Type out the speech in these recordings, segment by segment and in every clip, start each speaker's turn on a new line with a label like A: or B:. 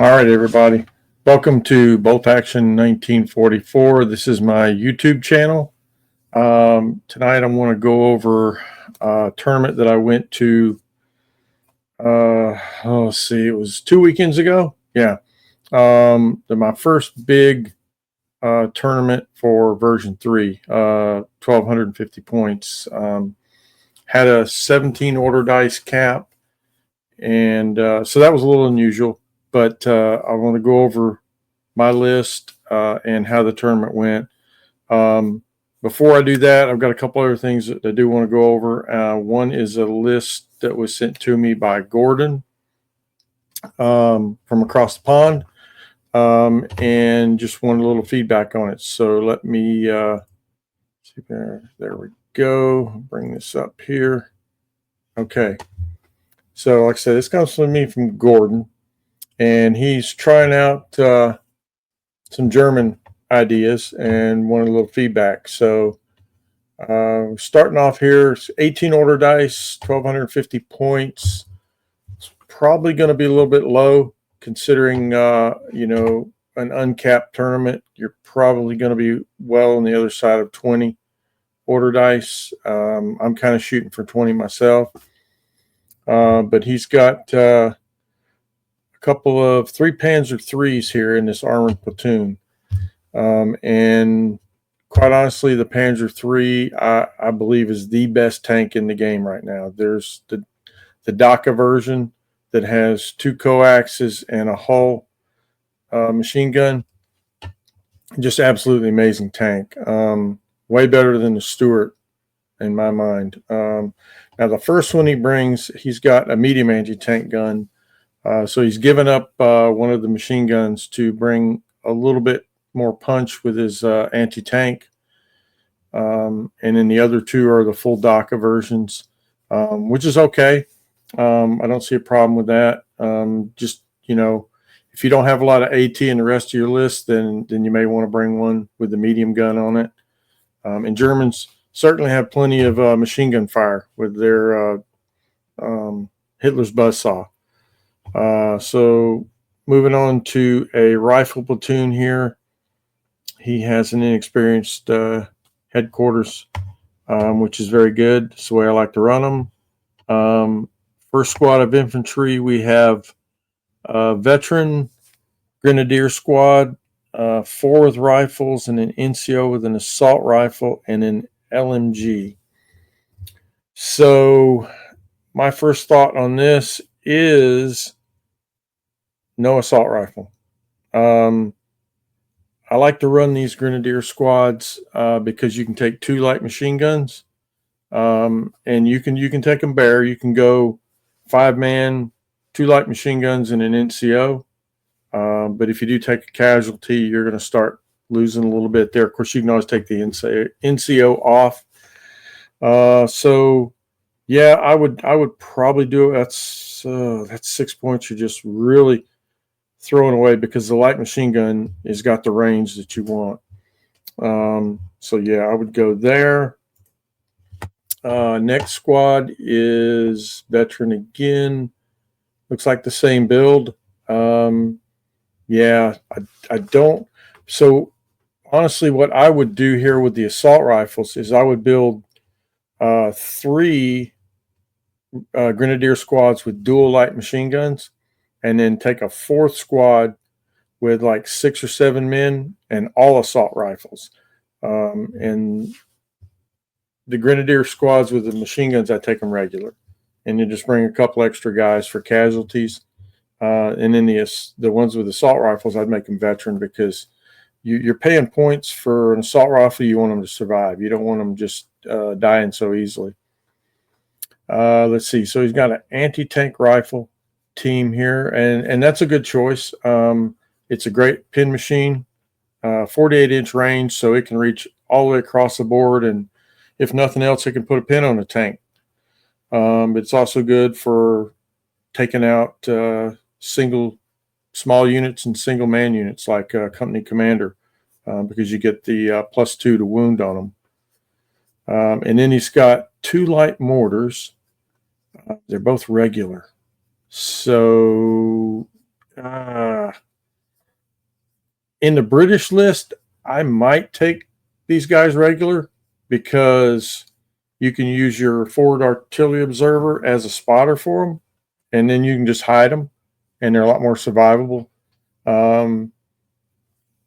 A: All right, everybody. Welcome to Bolt Action 1944. This is my YouTube channel. Tonight I want to go over a tournament that I went to. Let's see, it was 2 weekends ago. Yeah. My first big tournament for version 3, 1,250 points. Had a 17 order dice cap. And so that was a little unusual, but I want to go over my list and how the tournament went. Before I do that, I've got a couple other things that I do want to go over. One is a list that was sent to me by Gordon from across the pond, and just wanted a little feedback on it. So let me see there. There we go. Bring this up here. Okay. So, like I said, this comes from me from Gordon, and he's trying out some German ideas and wanted a little feedback. So, starting off here, 18 order dice, 1,250 points. It's probably going to be a little bit low considering, an uncapped tournament. You're probably going to be well on the other side of 20 order dice. I'm kind of shooting for 20 myself. But he's got a couple of 3 Panzer IIIs here in this armored platoon. And quite honestly, the Panzer III, I believe, is the best tank in the game right now. There's the DACA version that has 2 coaxes and a hull machine gun. Just absolutely amazing tank. Way better than the Stuart in my mind. Now, the first one he brings, he's got a medium anti-tank gun. So he's given up one of the machine guns to bring a little bit more punch with his anti-tank. And then the other 2 are the full DACA versions, which is okay. I don't see a problem with that. Just, if you don't have a lot of AT in the rest of your list, then you may want to bring one with the medium gun on it. And Germans certainly have plenty of machine gun fire with their Hitler's buzzsaw. So moving on to a rifle platoon here. He has an inexperienced headquarters, which is very good. It's the way I like to run them. First squad of infantry, we have a veteran grenadier squad, 4 with rifles, and an NCO with an assault rifle and an LMG. So my first thought on this is no assault rifle. I like to run these grenadier squads because you can take 2 light machine guns, and you can take them bare. You can go 5-man, 2 light machine guns, and an NCO. But if you do take a casualty, you're going to start losing a little bit there. Of course, you can always take the NCO off. So yeah, I would probably do it. That's 6 points you're just really throwing away because the light machine gun has got the range that you want. So yeah, I would go there. Next squad is veteran again. Looks like the same build. Yeah, I don't. So honestly, what I would do here with the assault rifles is I would build 3 grenadier squads with dual light machine guns, and then take a 4th squad with like 6 or 7 men and all assault rifles. And the grenadier squads with the machine guns, I take them regular, and you just bring a couple extra guys for casualties. And then the ones with assault rifles, I'd make them veteran because you're paying points for an assault rifle. You want them to survive. You don't want them just dying so easily. Let's see. So he's got an anti-tank rifle team here, and that's a good choice. It's a great pin machine, 48-inch range, so it can reach all the way across the board, and if nothing else, it can put a pin on a tank. It's also good for taking out single small units and single man units like company commander, because you get the +2 to wound on them. And then he's got 2 light mortars. They're both regular. So in the British list, I might take these guys regular because you can use your forward artillery observer as a spotter for them, and then you can just hide them, and they're a lot more survivable.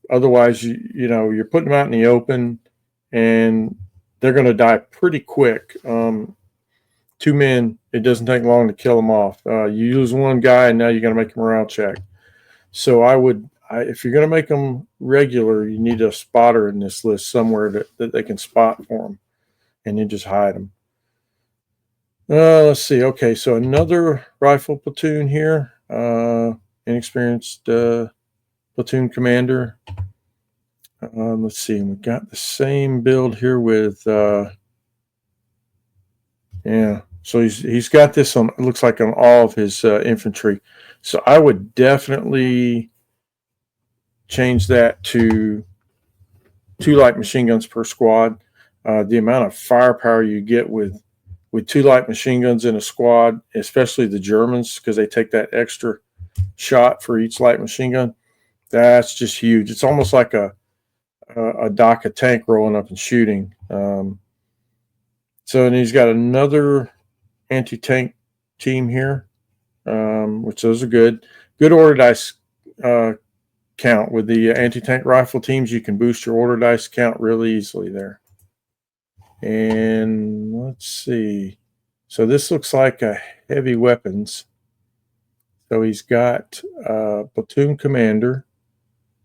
A: Otherwise, you're putting them out in the open, and they're going to die pretty quick. 2 men, it doesn't take long to kill them off. You lose one guy, and now you got to make a morale check. So if you're going to make them regular, you need a spotter in this list somewhere that they can spot for them, and then just hide them. Let's see. Okay, so another rifle platoon here. Inexperienced platoon commander. Let's see. We got the same build here with yeah. So he's got this on. It looks like on all of his infantry. So I would definitely change that to 2 light machine guns per squad. The amount of firepower you get with 2 light machine guns in a squad, especially the Germans, because they take that extra shot for each light machine gun. That's just huge. It's almost like a Daka tank rolling up and shooting. So, and he's got another anti-tank team here, which those are good. Good order dice count. With the anti-tank rifle teams, you can boost your order dice count really easily there. And let's see. So this looks like a heavy weapons. So he's got platoon commander,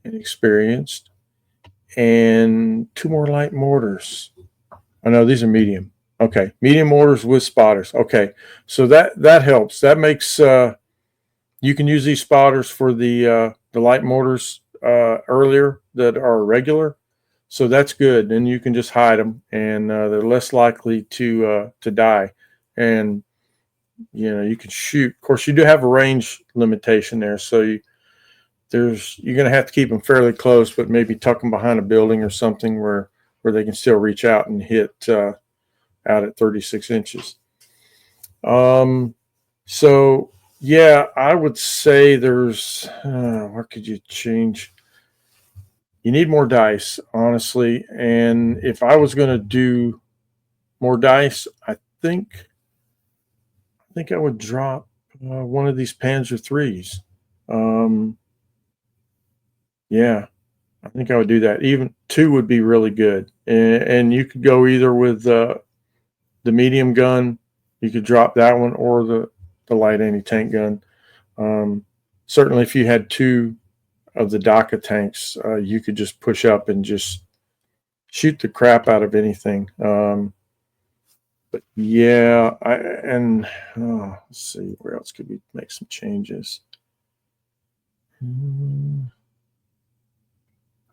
A: inexperienced, and 2 more light mortars. Oh no, these are medium. Okay, medium mortars with spotters. Okay, so that helps. That makes you can use these spotters for the light mortars earlier that are regular. So that's good. Then you can just hide them, and they're less likely to die. And you can shoot. Of course, you do have a range limitation there, so you're going to have to keep them fairly close, but maybe tuck them behind a building or something where they can still reach out and hit out at 36 inches. So yeah, I would say there's where could you change? You need more dice, honestly. And if I was going to do more dice, I think I would drop one of these Panzer IIIs. Yeah, I think I would do that. Even 2 would be really good. And you could go either with the medium gun. You could drop that one, or the light anti-tank gun. Certainly, if you had 2 of the Daka tanks, you could just push up and just shoot the crap out of anything. But yeah, let's see, where else could we make some changes? I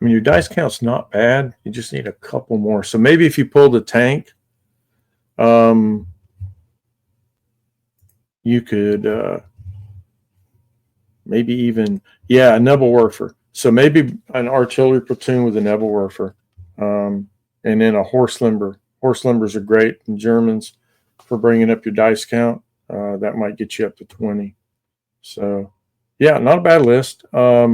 A: mean, your dice count's not bad. You just need a couple more. So maybe if you pull the tank, you could maybe even, a Nebelwerfer. So maybe an artillery platoon with a Nebelwerfer, and then a horse limber. Horse limbers are great in Germans for bringing up your dice count. That might get you up to 20. So, yeah, not a bad list. I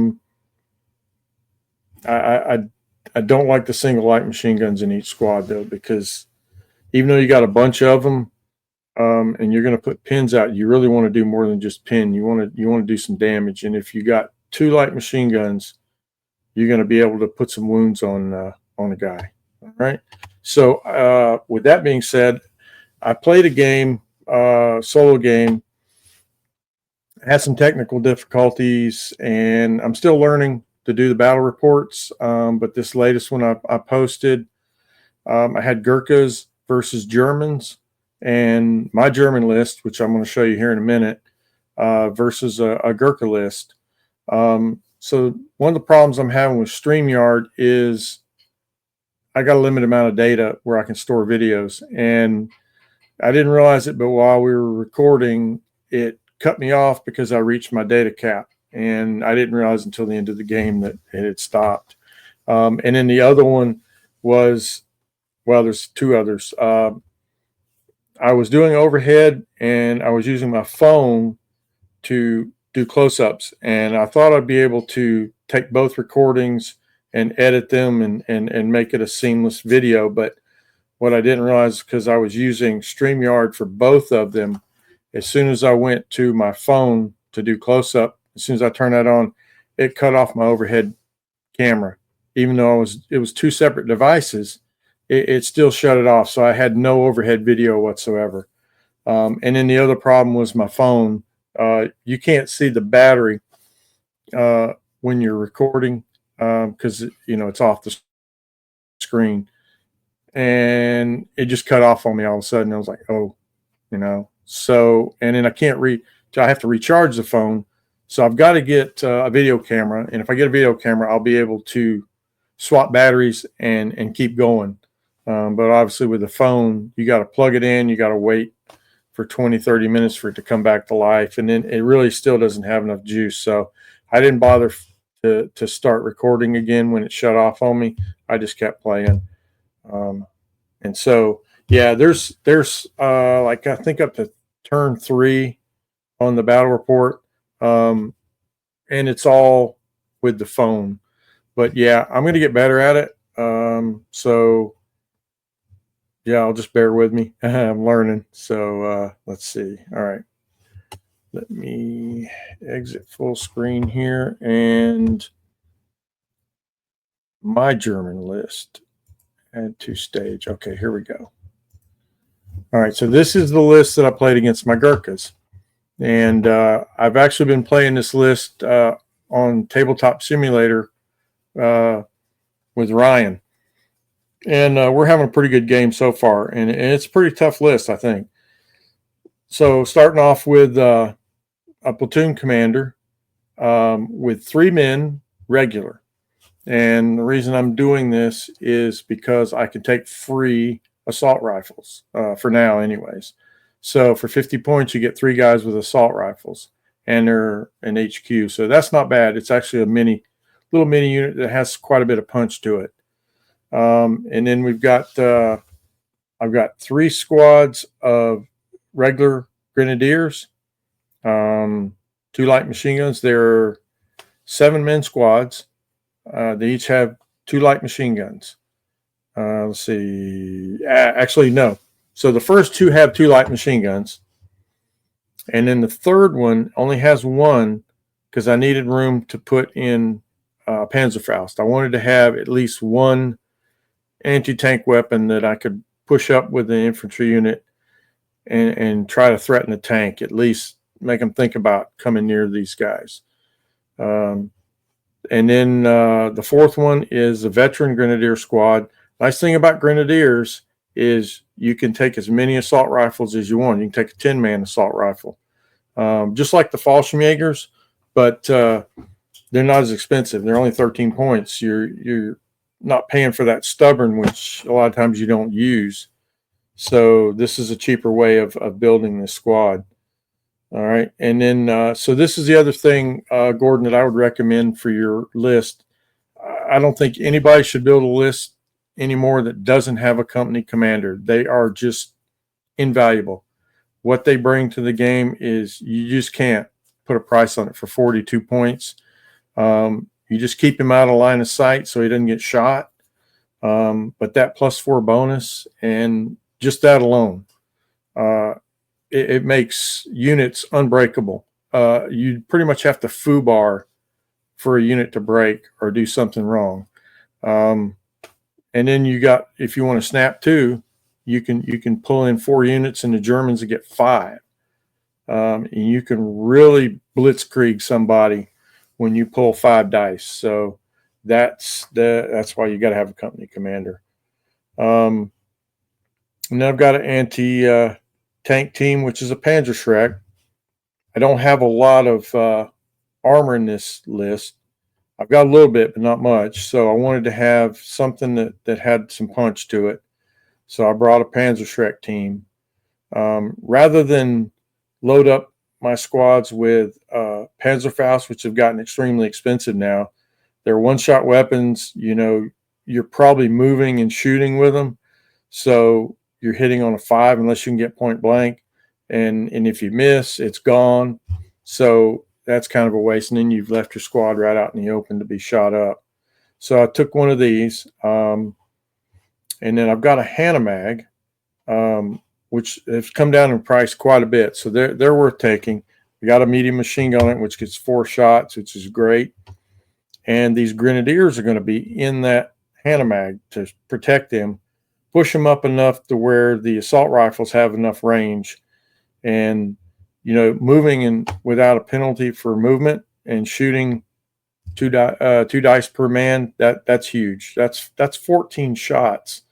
A: don't like the single light machine guns in each squad, though, because even though you got a bunch of them, and you're going to put pins out, you really want to do more than just pin. You want to do some damage. And if you got 2 light machine guns, you're going to be able to put some wounds on a guy. All right. So with that being said, I played a game, solo game. I had some technical difficulties, and I'm still learning to do the battle reports. But this latest one I posted, I had Gurkhas versus Germans. And my German list, which I'm going to show you here in a minute, versus a Gurkha list. So one of the problems I'm having with StreamYard is I got a limited amount of data where I can store videos. And I didn't realize it, but while we were recording, it cut me off because I reached my data cap. And I didn't realize until the end of the game that it had stopped. And then the other one was, well, there's 2 others. I was doing overhead, and I was using my phone to do close-ups, and I thought I'd be able to take both recordings and edit them and make it a seamless video. But what I didn't realize, because I was using StreamYard for both of them, as soon as I went to my phone to do close-up, as soon as I turned that on, it cut off my overhead camera. Even though it was two separate devices, it still shut it off. So I had no overhead video whatsoever. And then the other problem was my phone. You can't see the battery when you're recording because it's off the screen, and it just cut off on me all of a sudden. I was like, oh, so, and then I have to recharge the phone. So I've got to get a video camera, and if I get a video camera, I'll be able to swap batteries and keep going. But obviously with the phone, you got to plug it in, you got to wait for 20-30 minutes for it to come back to life, and then it really still doesn't have enough juice. So I didn't bother to start recording again when it shut off on me. I just kept playing. And so yeah, there's like I think up to turn 3 on the battle report, and it's all with the phone. But yeah, I'm going to get better at it. So yeah, I'll just bear with me. I'm learning. So let's see. All right. Let me exit full screen here and my German list. Add to stage. Okay, here we go. All right, so this is the list that I played against my Gurkhas. And I've actually been playing this list on Tabletop Simulator with Ryan. And we're having a pretty good game so far. And it's a pretty tough list, I think. So starting off with a platoon commander with 3 men regular. And the reason I'm doing this is because I can take free assault rifles for now anyways. So for 50 points, you get 3 guys with assault rifles, and they're an HQ. So that's not bad. It's actually a little mini unit that has quite a bit of punch to it. And then we've got, I've got 3 squads of regular grenadiers, 2 light machine guns. They're 7-man squads. They each have 2 light machine guns. Let's see. Actually, no. So the first 2 have 2 light machine guns. And then the third one only has 1 because I needed room to put in Panzerfaust. I wanted to have at least 1 anti-tank weapon that I could push up with the infantry unit and try to threaten the tank, at least make them think about coming near these guys. And then the fourth one is a veteran grenadier squad. Nice thing about grenadiers is you can take as many assault rifles as you want. You can take a 10-man assault rifle, just like the Fallschirmjägers, but they're not as expensive. They're only 13 points. You're not paying for that stubborn, which a lot of times you don't use. So this is a cheaper way of building this squad. All right. And then, so this is the other thing, Gordon, that I would recommend for your list. I don't think anybody should build a list anymore that doesn't have a company commander. They are just invaluable. What they bring to the game is you just can't put a price on it for 42 points. You just keep him out of line of sight so he doesn't get shot. But that +4 bonus and just that alone, it makes units unbreakable. You pretty much have to foobar for a unit to break or do something wrong. And then you got, if you want to snap 2, you can pull in 4 units and the Germans will get 5. And you can really blitzkrieg somebody when you pull 5 dice. So that's why you got to have a company commander. And then I've got an anti-tank team, which is a Panzerschreck. I don't have a lot of armor in this list. I've got a little bit, but not much. So I wanted to have something that had some punch to it. So I brought a Panzerschreck team. Rather than load up my squads with Panzerfaust, which have gotten extremely expensive now, they're one-shot weapons. You're probably moving and shooting with them. So you're hitting on a 5 unless you can get point blank. And if you miss, it's gone. So that's kind of a waste. And then you've left your squad right out in the open to be shot up. So I took one of these, and then I've got a Hanamag, which has come down in price quite a bit. So they're worth taking. We got a medium machine gun on it, which gets 4 shots, which is great. And these Grenadiers are going to be in that Hanamag to protect them, push them up enough to where the assault rifles have enough range. And, moving in without a penalty for movement and shooting two dice per man, that's huge. That's 14 shots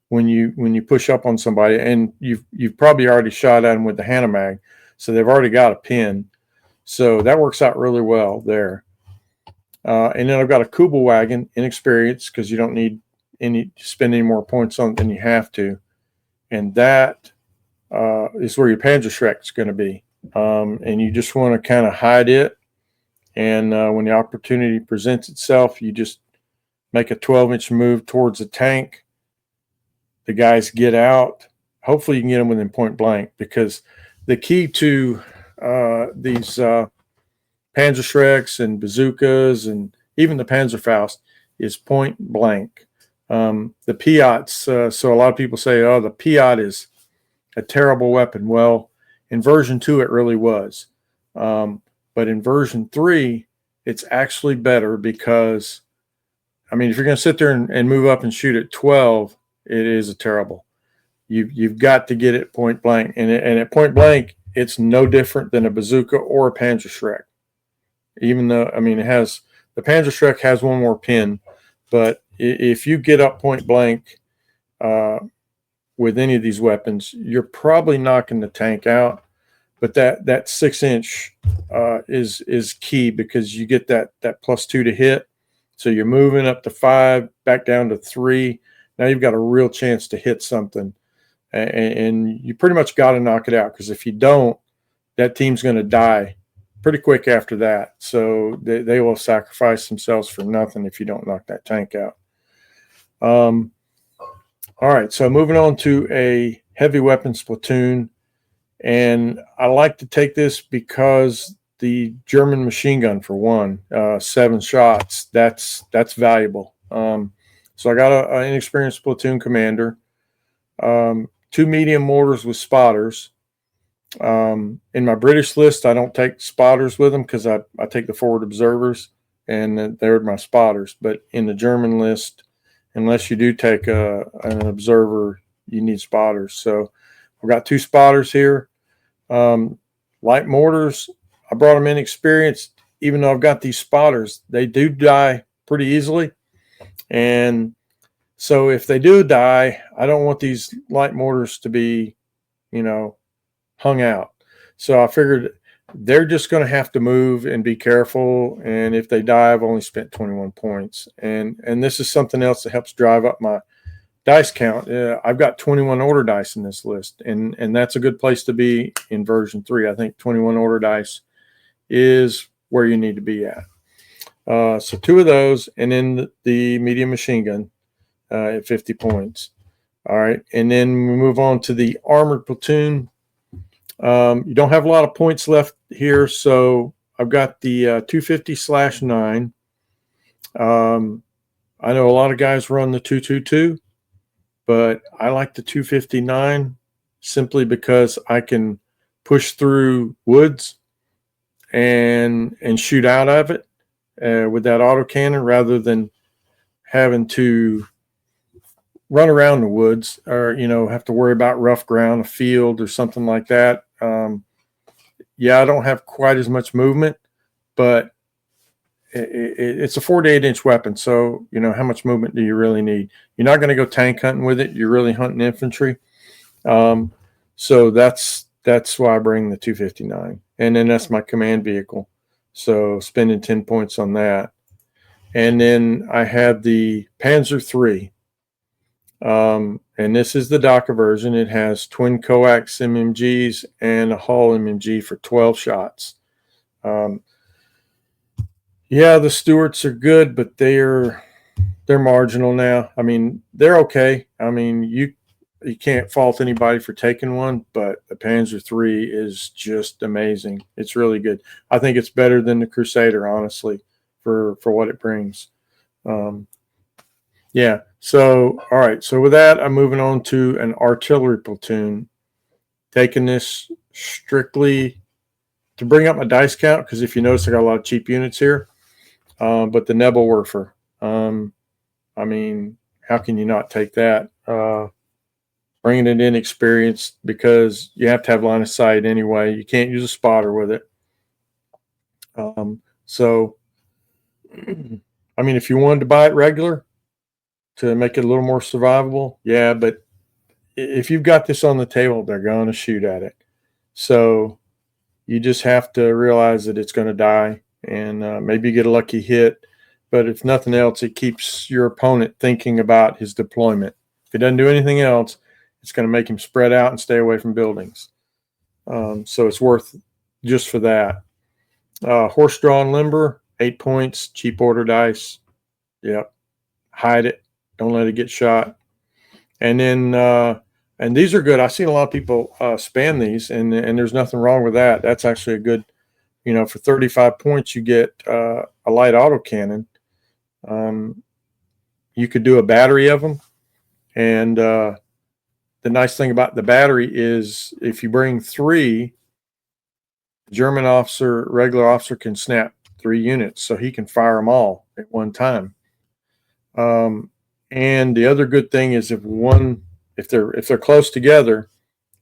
A: when you push up on somebody, and you've probably already shot at them with the Hanamag, so they've already got a pin. So that works out really well there. And then I've got a Kubel wagon, inexperienced, because you don't need to spend any more points on it than you have to, and that is where your Panzerschreck is going to be. And you just want to kind of hide it, and when the opportunity presents itself, you just make a 12-inch move towards the tank. The guys get out. Hopefully you can get them within point blank, because the key to these Panzerschrecks and bazookas and even the Panzerfaust is point blank. The Piats, so a lot of people say, oh, the Piat is a terrible weapon. Well, in version 2, it really was. But in version 3, it's actually better because, if you're going to sit there and move up and shoot at 12, it is a terrible. You've got to get it point blank. And at point blank, it's no different than a bazooka or a Panzerschreck. Even though, the Panzerschreck has one more pin, but if you get up point blank with any of these weapons, you're probably knocking the tank out. But that 6-inch is key, because you get that +2 to hit. So you're moving up to 5, back down to 3. Now you've got a real chance to hit something, and you pretty much got to knock it out, because if you don't, that team's going to die pretty quick after that. So they will sacrifice themselves for nothing if you don't knock that tank out. All right, so moving on to a heavy weapons platoon. And I like to take this because the German machine gun, for one, 7 shots, that's valuable. So I got an inexperienced platoon commander, 2 medium mortars with spotters. In my British list, I don't take spotters with them because I take the forward observers, and they're my spotters. But in the German list, unless you do take an observer, you need spotters. So I've got 2 spotters here. Light mortars, I brought them inexperienced. Even though I've got these spotters, they do die pretty easily. And so if they do die, I don't want these light mortars to be, hung out. So I figured they're just going to have to move and be careful. And if they die, I've only spent 21 points. And this is something else that helps drive up my dice count. I've got 21 order dice in this list, and that's a good place to be in version 3. I think 21 order dice is where you need to be at. So 2 of those, and then the medium machine gun at 50 points. All right, and then we move on to the armored platoon. You don't have a lot of points left here, so I've got the 250/9. I know a lot of guys run the 222. But I like the 259 simply because I can push through woods and shoot out of it with that autocannon, rather than having to run around the woods or, have to worry about rough ground, a field or something like that. I don't have quite as much movement, but it's a 48-inch weapon. So, how much movement do you really need? You're not going to go tank hunting with it. You're really hunting infantry. So that's why I bring the 259. And then that's my command vehicle. So spending 10 points on that. And then I have the Panzer III. And this is the DACA version. It has twin coax MMGs and a Hull MMG for 12 shots. The Stuarts are good, but they're marginal now. They're okay. you can't fault anybody for taking one, but the Panzer III is just amazing. It's really good. I think it's better than the Crusader, honestly, for what it brings. Yeah. So, all right. So with that, I'm moving on to an artillery platoon, taking this strictly to bring up my dice count, because if you notice, I got a lot of cheap units here. But the Nebelwerfer, I mean, how can you not take that? Bringing it in experienced, because you have to have line of sight anyway. You can't use a spotter with it. So, I mean, if you wanted to buy it regular to make it a little more survivable, yeah, but if you've got this on the table, they're going to shoot at it. So you just have to realize that it's going to die, and maybe you get a lucky hit. But if nothing else, it keeps your opponent thinking about his deployment. If he doesn't do anything else, it's going to make him spread out and stay away from buildings. So it's worth just for that. Horse-drawn limber, 8 points, cheap order dice. Yep. Hide it. Don't let it get shot. And then, and these are good. I've seen a lot of people spam these, and there's nothing wrong with that. That's actually a good, for 35 points, you get a light autocannon. You could do a battery of them. And the nice thing about the battery is if you bring 3, German officer, regular officer can snap 3 units, so he can fire them all at one time. And the other good thing is if they're close together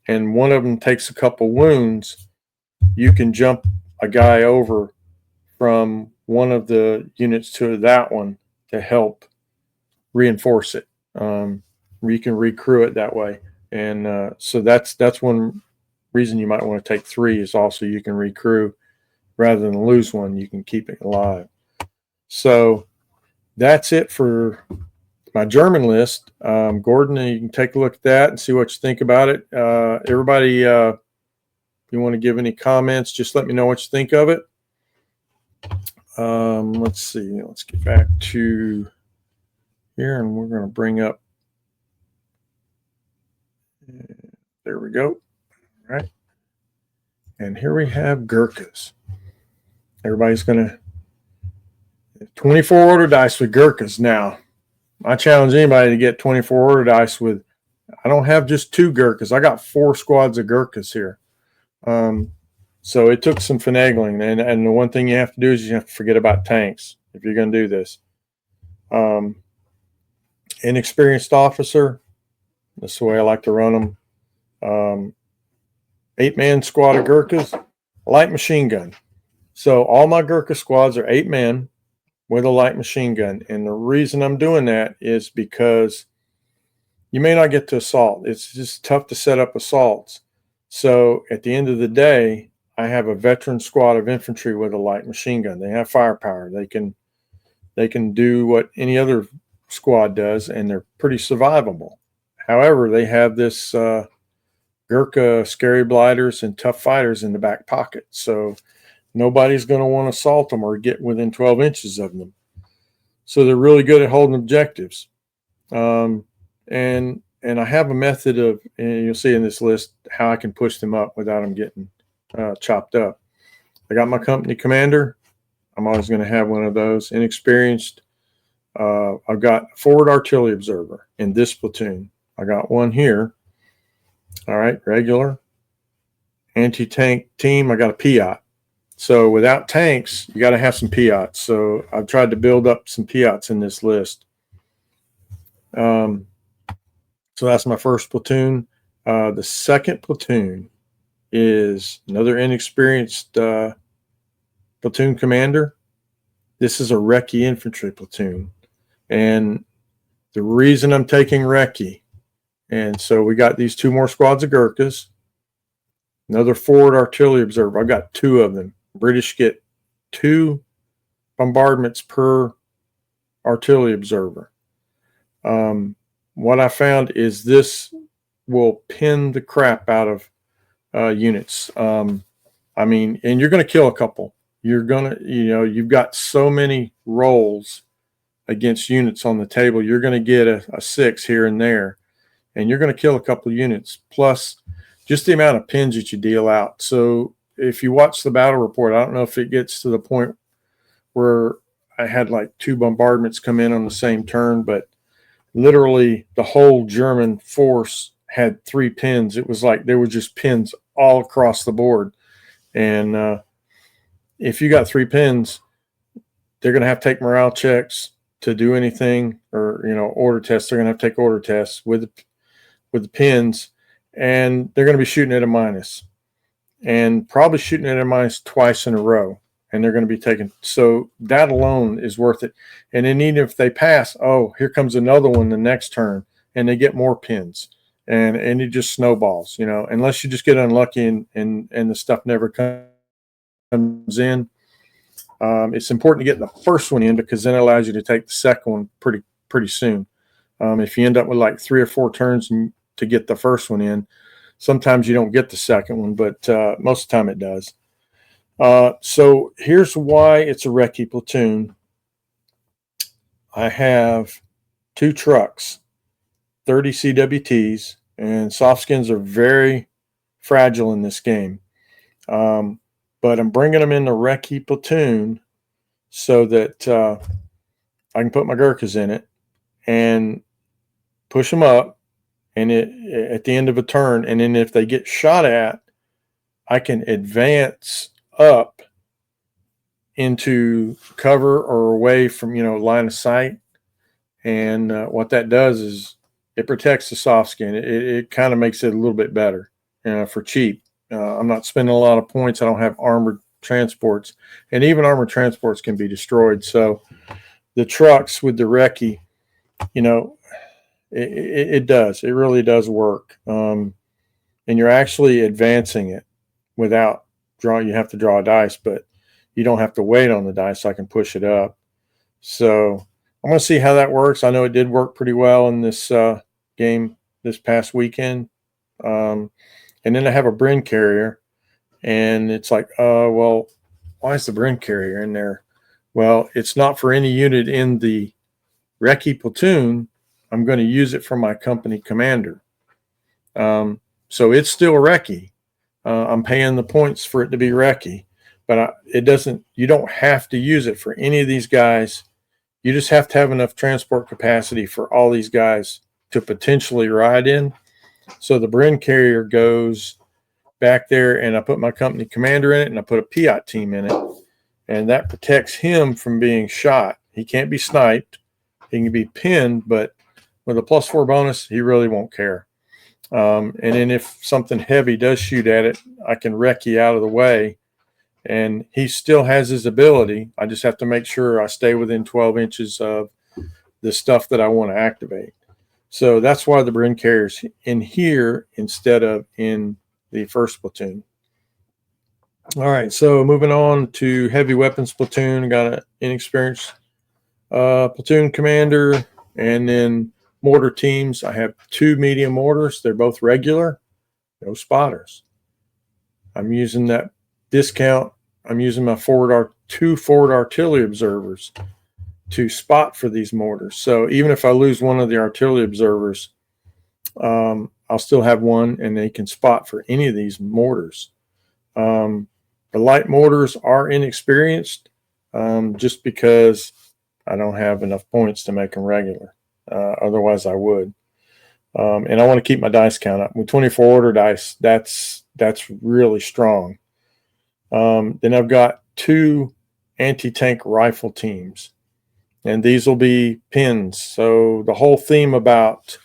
A: and one of them takes a couple wounds, you can jump a guy over from one of the units to that one to help reinforce it. You can recrew it that way. And so that's one reason you might want to take 3 is also you can recrew rather than lose one. You can keep it alive. So that's it for my German list. Gordon, you can take a look at that and see what you think about it. Everybody, if you want to give any comments, just let me know what you think of it. Let's see. Let's get back to here, and we're going to bring up. There we go. All right. And here we have Gurkhas. Everybody's going to 24 order dice with Gurkhas now. I challenge anybody to get 24 order dice with. I don't have just 2 Gurkhas. I got 4 squads of Gurkhas here. So it took some finagling. And the one thing you have to do is you have to forget about tanks if you're going to do this. Inexperienced officer. That's the way I like to run them. 8-man squad of Gurkhas. Light machine gun. So all my Gurkha squads are 8 men with a light machine gun. And the reason I'm doing that is because you may not get to assault. It's just tough to set up assaults. So at the end of the day, I have a veteran squad of infantry with a light machine gun. They have firepower. They can do what any other squad does, and they're pretty survivable. However, they have this Gurkha scary blighters and tough fighters in the back pocket. So nobody's going to want to assault them or get within 12 inches of them. So they're really good at holding objectives. And I have a method of, and you'll see in this list, how I can push them up without them getting chopped up. I got my company commander. I'm always going to have one of those. Inexperienced. I've got a forward artillery observer in this platoon. I got one here. All right, regular. Anti-tank team, I got a Piat. So without tanks, you got to have some Piats. So I've tried to build up some Piats in this list. So that's my first platoon. The second platoon is another inexperienced platoon commander. This is a Recce infantry platoon. And the reason I'm taking Recce, and so we got these 2 more squads of Gurkhas, another forward artillery observer. I've got 2 of them. British get 2 bombardments per artillery observer. What I found is this will pin the crap out of units. I mean, and you're going to kill a couple. You're going to, you've got so many rolls against units on the table. You're going to get a 6 here and there. and you're going to kill a couple of units, plus just the amount of pins that you deal out. So if you watch the battle report, I don't know if it gets to the point where I had like 2 bombardments come in on the same turn, but literally the whole German force had 3 pins. It was like there were just pins all across the board. And if you got 3 pins, they're going to have to take morale checks to do anything, or, order tests. They're going to have to take order tests with the pins, and they're going to be shooting at a minus, and probably shooting at a minus twice in a row. And they're going to be taking, so that alone is worth it. And then even if they pass, oh, here comes another one the next turn, and they get more pins, and it just snowballs, unless you just get unlucky and the stuff never comes in. It's important to get the first one in, because then it allows you to take the second one pretty soon. If you end up with like 3 or 4 turns to get the first one in, sometimes you don't get the second one, but most of the time it does. So here's why it's a recce platoon. I have 2 trucks, 30 CWTs, and soft skins are very fragile in this game. But I'm bringing them in the recce platoon so that I can put my Gurkhas in it and push them up, and at the end of a turn, and then if they get shot at, I can advance up into cover or away from line of sight. And what that does is it protects the soft skin. It kind of makes it a little bit better for cheap. I'm not spending a lot of points. I don't have armored transports, and even armored transports can be destroyed. So the trucks with the recce, it does. It really does work. And you're actually advancing it without drawing. You have to draw a dice, but you don't have to wait on the dice. So I can push it up. So I'm going to see how that works. I know it did work pretty well in this game this past weekend. And then I have a Bren carrier, and it's like, well, why is the Bren carrier in there? Well, it's not for any unit in the recce platoon. I'm going to use it for my company commander. So it's still recce. I'm paying the points for it to be recce, but you don't have to use it for any of these guys. You just have to have enough transport capacity for all these guys to potentially ride in. So the Bren carrier goes back there, and I put my company commander in it, and I put a Piat team in it, and that protects him from being shot. He can't be sniped. He can be pinned, but with a +4 bonus, he really won't care. And then if something heavy does shoot at it, I can recce out of the way, and he still has his ability. I just have to make sure I stay within 12 inches of the stuff that I want to activate. So that's why the Bren carrier's in here instead of in the first platoon. All right, so moving on to heavy weapons platoon. I got an inexperienced platoon commander, and then mortar teams. I have 2 medium mortars. They're both regular, no spotters. I'm using that discount. I'm using my 2 forward artillery observers to spot for these mortars. So even if I lose one of the artillery observers, I'll still have one, and they can spot for any of these mortars. The light mortars are inexperienced, just because I don't have enough points to make them regular. Otherwise I would. And I want to keep my dice count up. With 24 order dice, that's really strong. Then I've got 2 anti-tank rifle teams, and these will be pins. So the whole theme about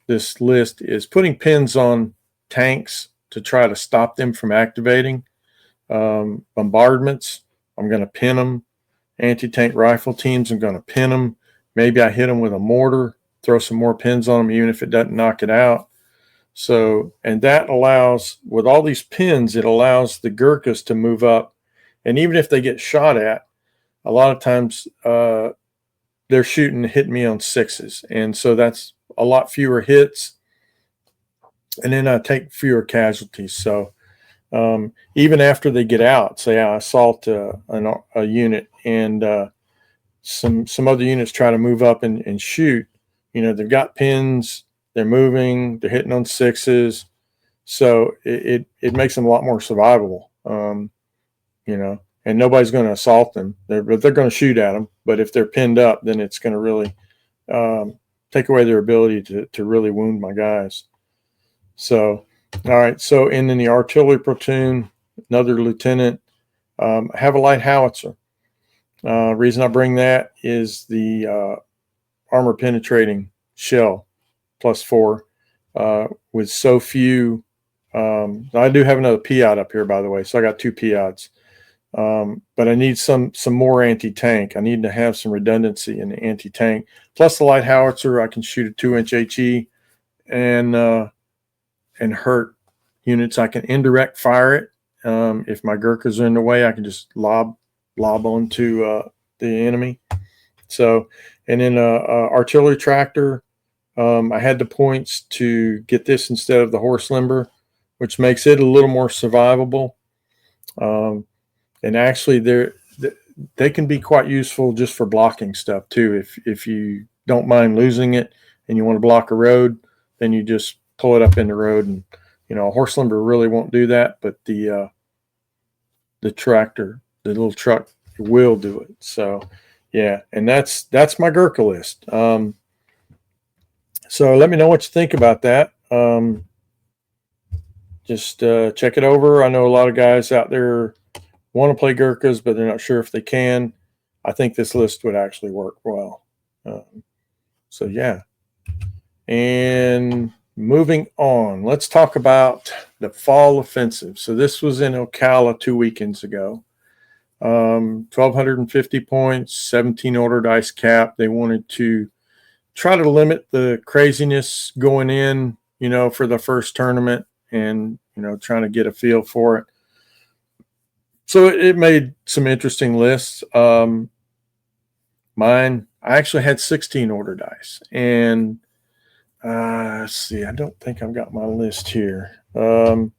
A: this list is putting pins on tanks to try to stop them from activating. Bombardments, I'm going to pin them. Anti-tank rifle teams, I'm going to pin them. Maybe I hit them with a mortar, throw some more pins on them, even if it doesn't knock it out. So, and that allows, with all these pins, it allows the Gurkhas to move up. And even if they get shot at, a lot of times they're hitting me on 6s. And so that's a lot fewer hits. And then I take fewer casualties. So even after they get out, say I assault a unit, and some other units try to move up and shoot, they've got pins, they're moving, they're hitting on sixes. So it makes them a lot more survivable, and nobody's going to assault them. They're going to shoot at them. But if they're pinned up, then it's going to really take away their ability to really wound my guys. So, all right. So, and then the artillery platoon, another lieutenant, I have a light howitzer. Reason I bring that is the armor penetrating shell +4 with so few. I do have another PIOD up here, by the way, so I got 2 PIODs. But I need some more anti-tank. I need to have some redundancy in the anti-tank. Plus the light howitzer, I can shoot a 2-inch HE and hurt units. I can indirect fire it. If my Gurkhas are in the way, I can just lob onto the enemy. So, and then artillery tractor, I had the points to get this instead of the horse limber, which makes it a little more survivable. And actually, they can be quite useful just for blocking stuff too. If you don't mind losing it and you want to block a road, then you just pull it up in the road, and a horse limber really won't do that, but the tractor, the little truck, will do it. So yeah, and that's my Gurkha list. So let me know what you think about that. Just check it over. I know a lot of guys out there want to play Gurkhas, but they're not sure if they can. I think this list would actually work well. So yeah. And moving on, let's talk about the fall offensive. So this was in Ocala 2 weekends ago. 1,250 points, 17 order dice cap. They wanted to try to limit the craziness going in, for the first tournament, and, trying to get a feel for it. So it made some interesting lists. Mine, I actually had 16 order dice, and let's see, I don't think I've got my list here. I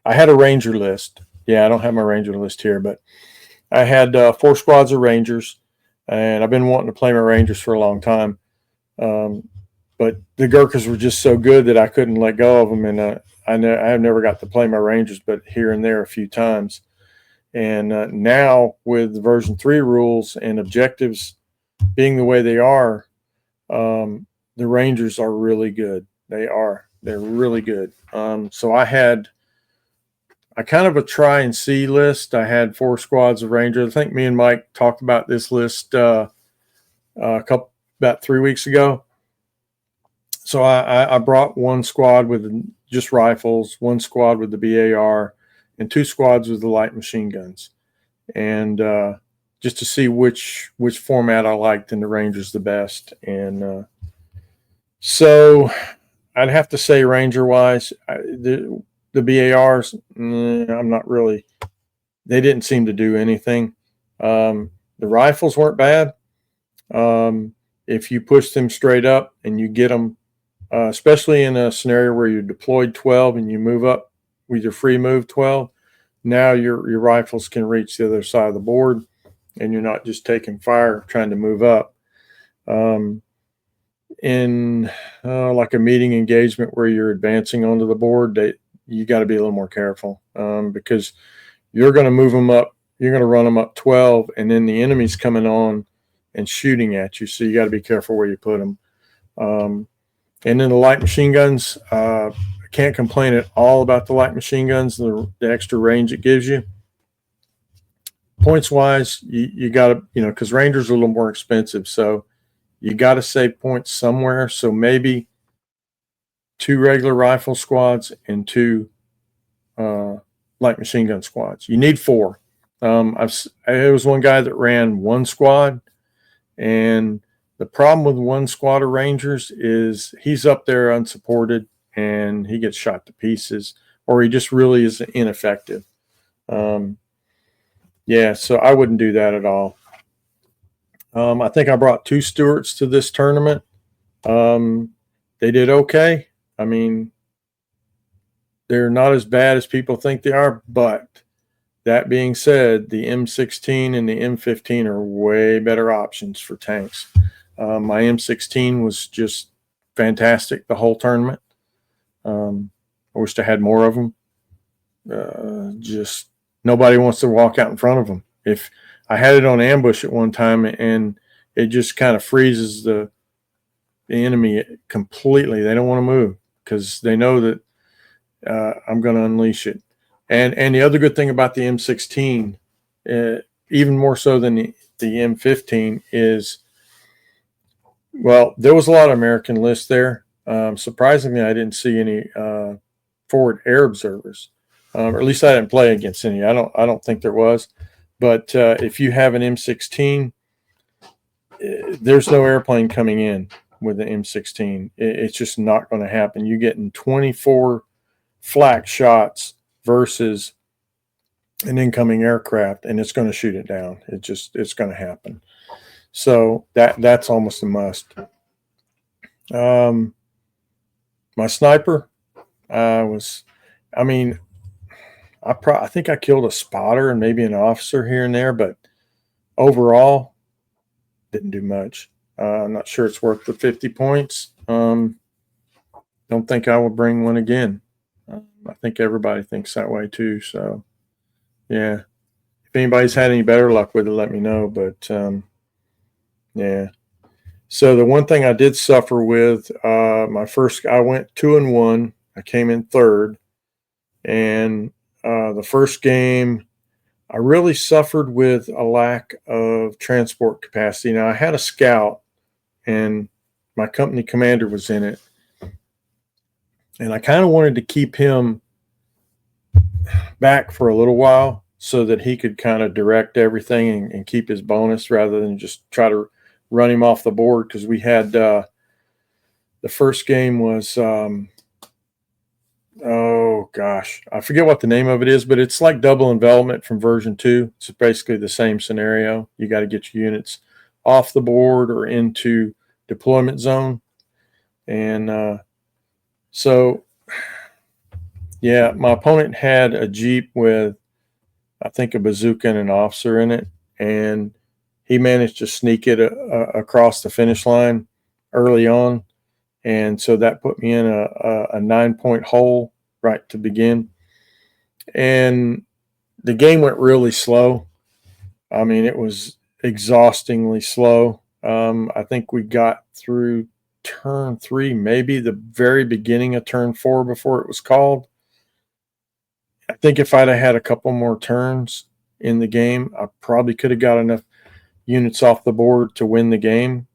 A: had a ranger list. Yeah, I don't have my ranger list here, but I had 4 squads of rangers, and I've been wanting to play my rangers for a long time. But the Gurkhas were just so good that I couldn't let go of them, and I have never got to play my rangers, but here and there a few times. And now with version 3 rules and objectives being the way they are, the rangers are really good. They're really good. So I kind of a try and see list. I had 4 squads of rangers. I think me and Mike talked about this list about 3 weeks ago. So I brought 1 squad with just rifles, 1 squad with the BAR, and 2 squads with the light machine guns, and just to see which format I liked in the Rangers the best. And so I'd have to say, Ranger wise, the BARs, I'm not really. They didn't seem to do anything. The rifles weren't bad. If you push them straight up and you get them, especially in a scenario where you're deployed 12 and you move up with your free move 12, now your rifles can reach the other side of the board, and you're not just taking fire trying to move up. In like a meeting engagement where you're advancing onto the board, you got to be a little more careful, because you're going to move them up. You're going to run them up 12, and then the enemy's coming on and shooting at you. So you got to be careful where you put them. And then the light machine guns, I can't complain at all about the light machine guns, the extra range it gives you. Points wise, you got to, because Rangers are a little more expensive, so you got to save points somewhere. So maybe 2 regular rifle squads and 2 light machine gun squads. You need 4. There was one guy that ran 1 squad, and the problem with 1 squad of Rangers is he's up there unsupported and he gets shot to pieces, or he just really is ineffective. Yeah, so I wouldn't do that at all. I think I brought 2 Stuarts to this tournament. They did okay. I mean, they're not as bad as people think they are, but that being said, the M16 and the M15 are way better options for tanks. My M16 was just fantastic the whole tournament. I wished I had more of them. Just nobody wants to walk out in front of them. If I had it on ambush at one time, and it just kind of freezes the enemy completely. They don't want to move because they know that I'm going to unleash it. And the other good thing about the M16, even more so than the M15, is, well, there was a lot of American lists there. Surprisingly, I didn't see any forward air observers, or at least I didn't play against any. I don't think there was. But if you have an M16, there's no airplane coming in with the M16. It's just not going to happen. You're getting 24 flak shots versus an incoming aircraft, and it's going to shoot it down. It's going to happen. So that's almost a must. My sniper, I think I killed a spotter and maybe an officer here and there, but overall, didn't do much. I'm not sure it's worth the 50 points. Don't think I will bring one again. I think everybody thinks that way too. So, yeah. If anybody's had any better luck with it, let me know. But, yeah. So the one thing I did suffer with, I went 2-1. I came in third. And the first game, I really suffered with a lack of transport capacity. Now, I had a scout, and my company commander was in it. And I kind of wanted to keep him back for a little while so that he could kind of direct everything and keep his bonus rather than just try to run him off the board, because we had the first game was oh gosh, I forget what the name of it is, but it's like double envelopment from version 2. It's basically the same scenario. You got to get your units off the board or into deployment zone. And so, yeah, my opponent had a Jeep with, I think, a bazooka and an officer in it, and he managed to sneak it across the finish line early on. And so that put me in a 9-point hole right to begin. And the game went really slow. I mean, it was exhaustingly slow. I think we got through turn 3, maybe the very beginning of turn 4 before it was called. I think if I'd have had a couple more turns in the game, I probably could have got enough units off the board to win the game.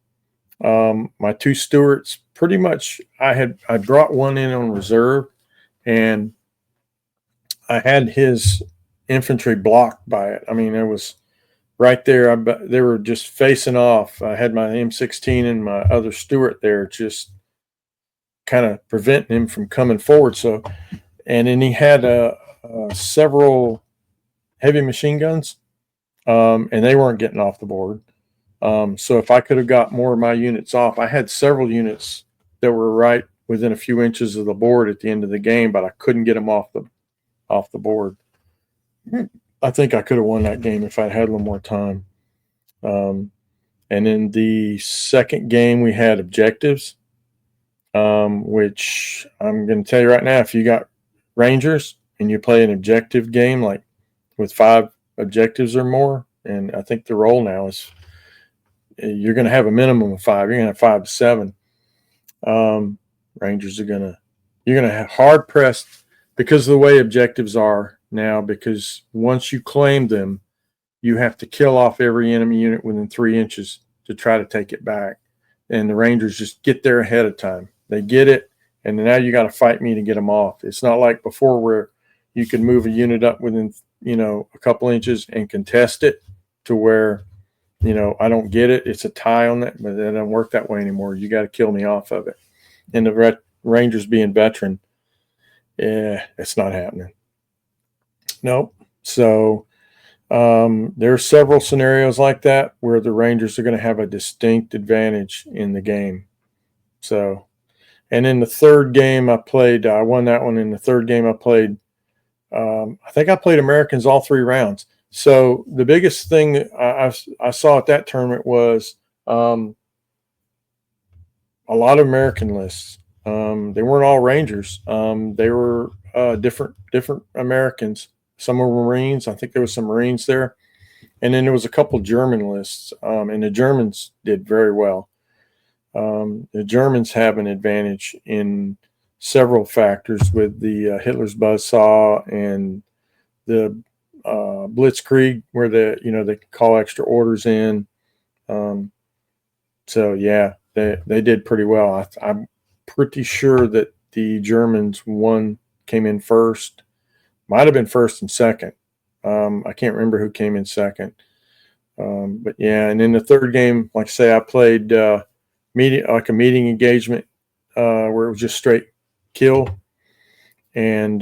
A: My 2 Stuarts, pretty much, I brought one in on reserve, and I had his infantry blocked by it. I mean, it was right there. They were just facing off. I had my M16 and my other Stuart there, just kind of preventing him from coming forward. So, and then he had several heavy machine guns, and they weren't getting off the board. So if I could have got more of my units off, I had several units that were right within a few inches of the board at the end of the game, but I couldn't get them off the board. I think I could have won that game if I'd had a little more time. And in the second game, we had objectives, which I'm going to tell you right now, if you got Rangers and you play an objective game, like with 5 objectives or more, and I think the role now is you're going to have a minimum of 5. You're going to have 5 to 7. Rangers you're going to have hard pressed because of the way objectives are now, because once you claim them, you have to kill off every enemy unit within 3 inches to try to take it back. And the Rangers just get there ahead of time. They get it, and now you got to fight me to get them off. It's not like before where you could move a unit up within, a couple inches and contest it to where, I don't get it. It's a tie on that, but it doesn't work that way anymore. You got to kill me off of it. And the Rangers being veteran, it's not happening. Nope. So there are several scenarios like that where the Rangers are going to have a distinct advantage in the game. So, and in the third game I won that one. In the third game I played, I think I played Americans all 3 rounds. So the biggest thing I saw at that tournament was all a lot of American lists. They weren't all Rangers. They were different Americans. Some were Marines. I think there was some Marines there, and then there was a couple German lists, and the Germans did very well. The Germans have an advantage in several factors with the Hitler's Buzzsaw and the Blitzkrieg, where they call extra orders in. So yeah, they did pretty well. I'm pretty sure that the Germans came in first, might have been first and second. I can't remember who came in second. But yeah, and in the third game, like I say, I played a meeting engagement where it was just straight kill, and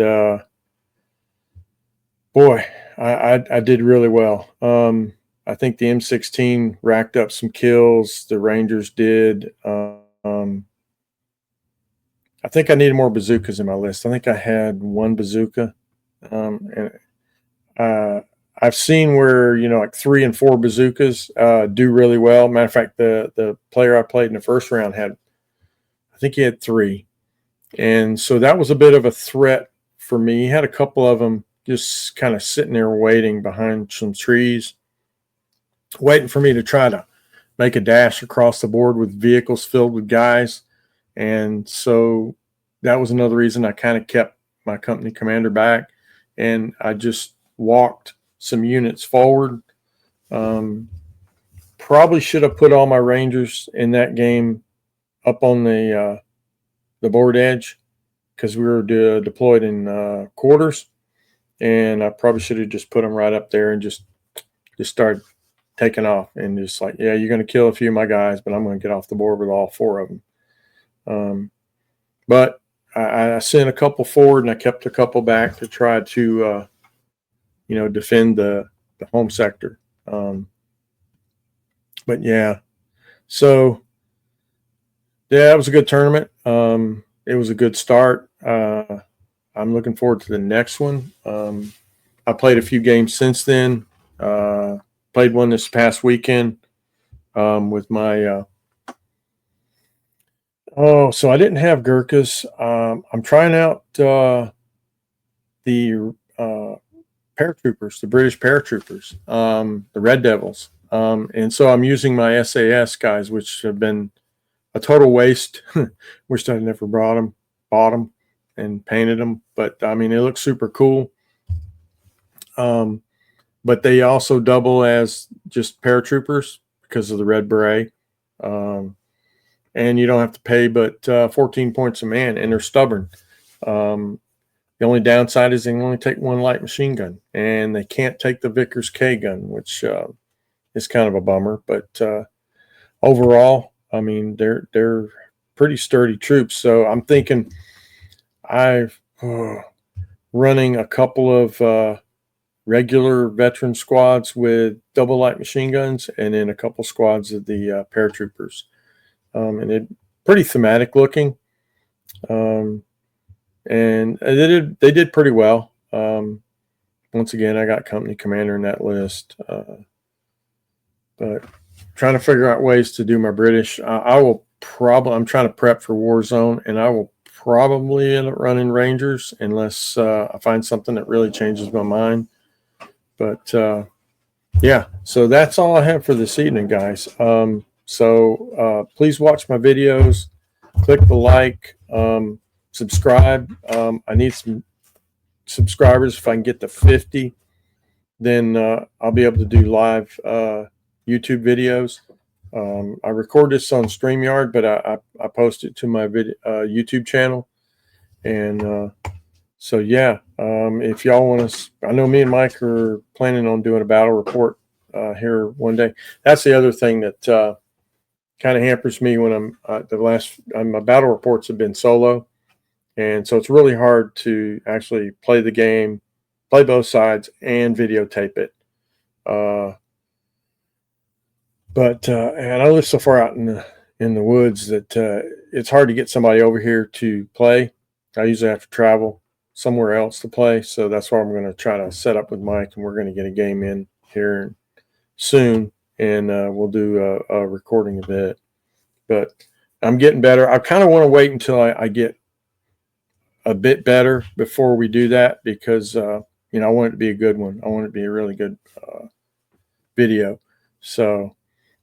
A: boy, I did really well. I think the M16 racked up some kills. The Rangers did. I think I needed more bazookas in my list. I think I had one bazooka, and I've seen where like 3 and 4 bazookas do really well. Matter of fact, the player I played in the first round I think he had 3, and so that was a bit of a threat for me. He had a couple of them just kind of sitting there waiting behind some trees, waiting for me to try to make a dash across the board with vehicles filled with guys. And so that was another reason I kind of kept my company commander back, and I just walked some units forward. Probably should have put all my Rangers in that game up on the board edge, because we were deployed in quarters, and I probably should have just put them right up there and just started taking off, and just like, yeah, you're going to kill a few of my guys, but I'm going to get off the board with all 4 of them. But I sent a couple forward, and I kept a couple back to try to defend the home sector. But yeah, so yeah, it was a good tournament. It was a good start. I'm looking forward to the next one. I played a few games since then. Played one this past weekend with my so I didn't have Gurkhas. I'm trying out the paratroopers, the British paratroopers, the Red Devils. And so I'm using my SAS guys, which have been a total waste. Wished I never bought them and painted them. But I mean, they look super cool. But they also double as just paratroopers because of the red beret. And you don't have to pay but 14 points a man, and they're stubborn. The only downside is they can only take 1 light machine gun, and they can't take the Vickers K gun, which is kind of a bummer. But overall, I mean, they're pretty sturdy troops. So I'm thinking running a couple of regular veteran squads with double light machine guns, and then a couple squads of the paratroopers. And it pretty thematic looking. And they did pretty well. Once again, I got company commander in that list. But trying to figure out ways to do my British. I'm trying to prep for Warzone, and I will probably end up running Rangers unless I find something that really changes my mind. But yeah, so that's all I have for this evening, guys. So please watch my videos, click the like, subscribe. I need some subscribers. If I can get to 50, then I'll be able to do live YouTube videos. I record this on StreamYard, but I post it to my YouTube channel. And so, yeah, if y'all want to, I know me and Mike are planning on doing a battle report here one day. That's the other thing that kind of hampers me when my battle reports have been solo. And so it's really hard to actually play the game, play both sides, and videotape it. And I live so far out in the woods that it's hard to get somebody over here to play. I usually have to travel somewhere else to play. So that's why I'm going to try to set up with Mike, and we're going to get a game in here soon, and we'll do a recording of it. But I'm getting better. I kind of want to wait until I get a bit better before we do that, because I want it to be a good one. I want it to be a really good video. So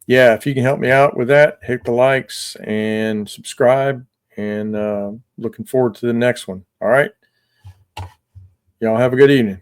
A: yeah, if you can help me out with that, hit the likes and subscribe, and looking forward to the next one. All right, y'all have a good evening.